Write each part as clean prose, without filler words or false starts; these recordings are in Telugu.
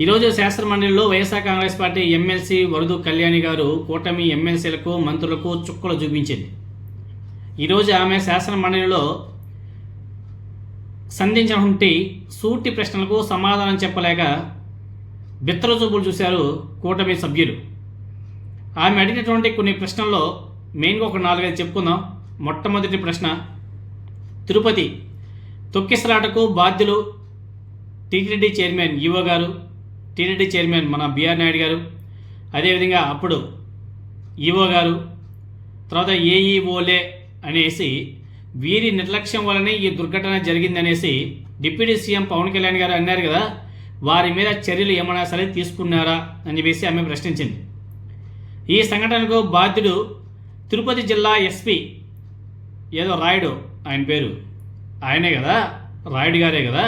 ఈరోజు శాసనమండలిలో వైఎస్ఆర్ కాంగ్రెస్ పార్టీ ఎమ్మెల్సీ వరదు కళ్యాణి గారు కూటమి ఎమ్మెల్సీలకు మంత్రులకు చుక్కలు చూపించింది. ఈరోజు ఆమె శాసనమండలిలో సంధించినటువంటి సూటి ప్రశ్నలకు సమాధానం చెప్పలేక బిత్తర చూపులు చూశారు కూటమి సభ్యులు. ఆమె అడిగినటువంటి కొన్ని ప్రశ్నల్లో మెయిన్గా ఒక 4-5 చెప్పుకుందాం. మొట్టమొదటి ప్రశ్న, తిరుపతి తొక్కిసలాటకు బాధ్యులు టీటీడీ చైర్మన్ ఈవో గారు, టీటీడీ చైర్మన్ మన బిఆర్ నాయుడు గారు, అదేవిధంగా అప్పుడు ఈవో గారు, తర్వాత ఏఈఓలే అనేసి వీరి నిర్లక్ష్యం వల్లనే ఈ దుర్ఘటన జరిగిందనేసి డిప్యూటీ సీఎం పవన్ కళ్యాణ్ గారు అన్నారు కదా, వారి మీద చర్యలు ఏమైనా సరే తీసుకున్నారా అని చెప్పేసి ఆమె ప్రశ్నించింది. ఈ సంఘటనకు బాధ్యుడు తిరుపతి జిల్లా ఎస్పీ ఏదో రాయుడు, ఆయన పేరు ఆయనే కదా, రాయుడు గారే కదా,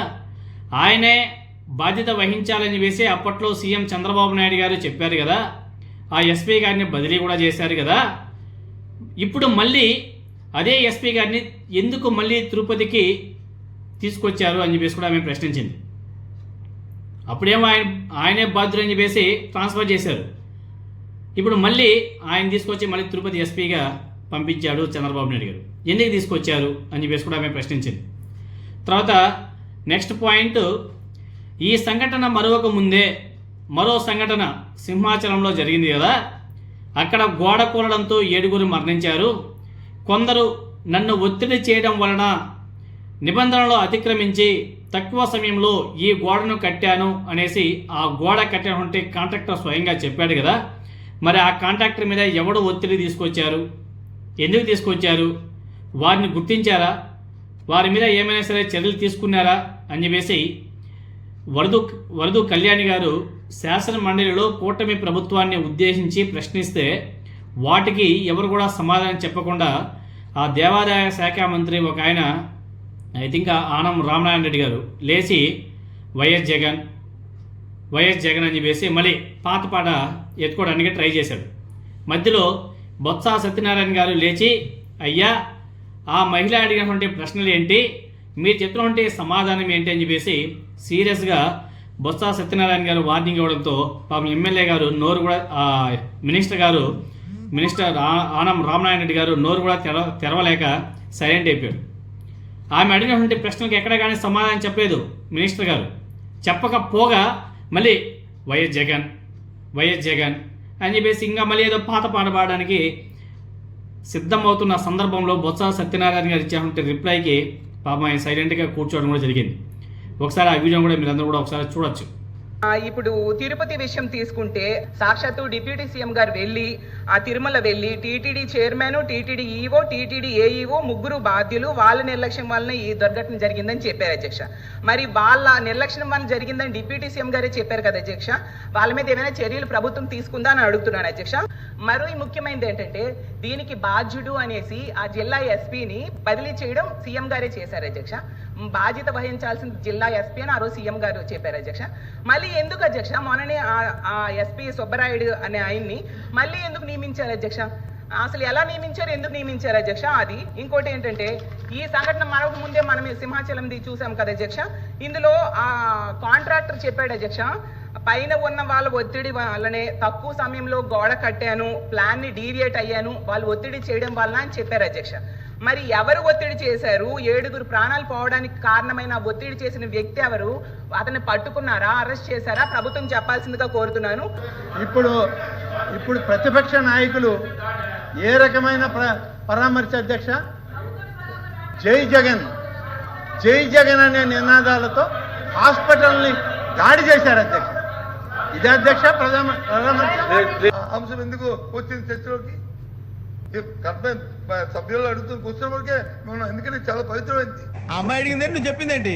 ఆయనే బాధ్యత వహించాలని చెప్పేసి అప్పట్లో సీఎం చంద్రబాబు నాయుడు గారు చెప్పారు కదా, ఆ ఎస్పీ గారిని బదిలీ కూడా చేశారు కదా. ఇప్పుడు మళ్ళీ అదే ఎస్పీ గారిని ఎందుకు మళ్ళీ తిరుపతికి తీసుకొచ్చారు అని చెప్పేసి కూడా ఆమె ప్రశ్నించింది. అప్పుడేమో ఆయనే బాధ్యులు అని చెప్పేసి ట్రాన్స్ఫర్ చేశారు, ఇప్పుడు మళ్ళీ ఆయన తీసుకొచ్చి మళ్ళీ తిరుపతి ఎస్పీగా పంపించాడు చంద్రబాబు నాయుడు గారు, ఎందుకు తీసుకొచ్చారు అని చెప్పేసి కూడా ఆమె ప్రశ్నించింది. తర్వాత నెక్స్ట్ పాయింట్, ఈ సంఘటన మరొక ముందే మరో సంఘటన సింహాచలంలో జరిగింది కదా, అక్కడ గోడ కూలడంతో 7 మరణించారు. కొందరు నన్ను ఒత్తిడి చేయడం వలన నిబంధనలు అతిక్రమించి తక్కువ సమయంలో ఈ గోడను కట్టాను అనేసి ఆ గోడ కట్టినటువంటి కాంట్రాక్టర్ స్వయంగా చెప్పాడు కదా, మరి ఆ కాంట్రాక్టర్ మీద ఎవడు ఒత్తిడి తీసుకొచ్చారు, ఎందుకు తీసుకొచ్చారు, వారిని గుర్తించారా, వారి మీద ఏమైనా సరే చర్యలు తీసుకున్నారా అని చెప్పేసి వరదు కళ్యాణి గారు శాసన మండలిలో కూటమి ప్రభుత్వాన్ని ఉద్దేశించి ప్రశ్నిస్తే వాటికి ఎవరు కూడా సమాధానం చెప్పకుండా ఆ దేవాదాయ శాఖ మంత్రి ఒక ఆయన, ఐ థింక్ ఆనం రామనారాయణ రెడ్డి గారు లేచి వైఎస్ జగన్ అని చెప్పేసి మళ్ళీ పాత పాట ఎత్తుకోవడానికి ట్రై చేశాడు. మధ్యలో బొత్స సత్యనారాయణ గారు లేచి, అయ్యా ఆ మహిళ అడిగినటువంటి ప్రశ్నలు ఏంటి, మీరు చెప్పినటువంటి సమాధానం ఏంటి అని చెప్పేసి సీరియస్గా బొత్స సత్యనారాయణ గారు వార్నింగ్ ఇవ్వడంతో పాపం ఎమ్మెల్యే గారు నోరు కూడా, మినిస్టర్ ఆనం రామనారాయణ రెడ్డి గారు నోరు కూడా తెరవలేక సైలెంట్ అయిపోయాడు. ఆమె అడిగినటువంటి ప్రశ్నలకు ఎక్కడ కానీ సమాధానం చెప్పలేదు మినిస్టర్ గారు. చెప్పకపోగా మళ్ళీ వైఎస్ జగన్ అని చెప్పేసి ఇంకా మళ్ళీ ఏదో పాత పాట పాడడానికి సిద్ధమవుతున్న సందర్భంలో బొత్స సత్యనారాయణ గారు ఇచ్చేటువంటి రిప్లైకి పాపం ఆయన సైలెంట్గా కూర్చోవడం కూడా జరిగింది. ఒకసారి ఆ వీడియో కూడా మీరందరూ కూడా ఒకసారి చూడొచ్చు. ఇప్పుడు తిరుపతి విషయం తీసుకుంటే సాక్షాత్తు డిప్యూటీ సీఎం గారు వెళ్ళి ఆ తిరుమల వెళ్ళి TTD chairman, TTD EO, TTD AEO 3 బాధ్యులు వాళ్ళ నిర్లక్ష్యం వలన ఈ దుర్ఘటన జరిగిందని చెప్పారు అధ్యక్ష. మరి వాళ్ళ నిర్లక్ష్యం వల్ల జరిగిందని డిప్యూటీ సీఎం గారే చెప్పారు కదా అధ్యక్ష, వాళ్ళ మీద ఏమైనా చర్యలు ప్రభుత్వం తీసుకుందా అని అడుగుతున్నాను అధ్యక్ష. మరో ముఖ్యమైనది ఏంటంటే దీనికి బాధ్యుడు అనేసి ఆ జిల్లా ఎస్పీని బదిలీ చేయడం సీఎం గారే చేశారు అధ్యక్ష. బాధ్యత వహించాల్సిన జిల్లా ఎస్పీ అని ఆ రోజు సీఎం గారు చెప్పారు అధ్యక్ష. మళ్ళీ ఎందుకు అధ్యక్ష మొన్ననే ఆ ఎస్పీ సుబ్బరాయుడు అనే ఆయన్ని మళ్ళీ ఎందుకు నియమించారు అధ్యక్ష, అసలు ఎలా నియమించారు, ఎందుకు నియమించారు అధ్యక్ష? అది ఇంకోటి ఏంటంటే ఈ సంఘటన మరొక ముందే మనం సింహాచలంది చూసాం కదా అధ్యక్ష, ఇందులో ఆ కాంట్రాక్టర్ చెప్పాడు అధ్యక్ష, పైన ఉన్న వాళ్ళ ఒత్తిడి వల్లనే తక్కువ సమయంలో గోడ కట్టాను, ప్లాన్ ని డీవియేట్ అయ్యాను, వాళ్ళు ఒత్తిడి చేయడం వల్ల అని చెప్పారు అధ్యక్ష. మరి ఎవరు ఒత్తిడి చేశారు, 7 ప్రాణాలు పోవడానికి కారణమైన ఒత్తిడి చేసిన వ్యక్తి ఎవరు, అతన్ని పట్టుకున్నారా, అరెస్ట్ చేశారా, ప్రభుత్వం చెప్పాల్సిందిగా కోరుతున్నాను. ఇప్పుడు ప్రతిపక్ష నాయకులు ఏ రకమైన పరామర్శ అధ్యక్ష, జై జగన్ అనే నినాదాలతో హాస్పిటల్ని దాడి చేశారు అధ్యక్ష. ఇదే అధ్యక్ష పరామర్శ అంశం ఎందుకు వచ్చింది చర్చలోకి? సభ్యులు అడుగుతూ కూర్చోవరకే మనం, ఎందుకంటే చాలా పవిత్రమైంది. అమ్మాయి అడిగింది నువ్వు చెప్పిందేంటి?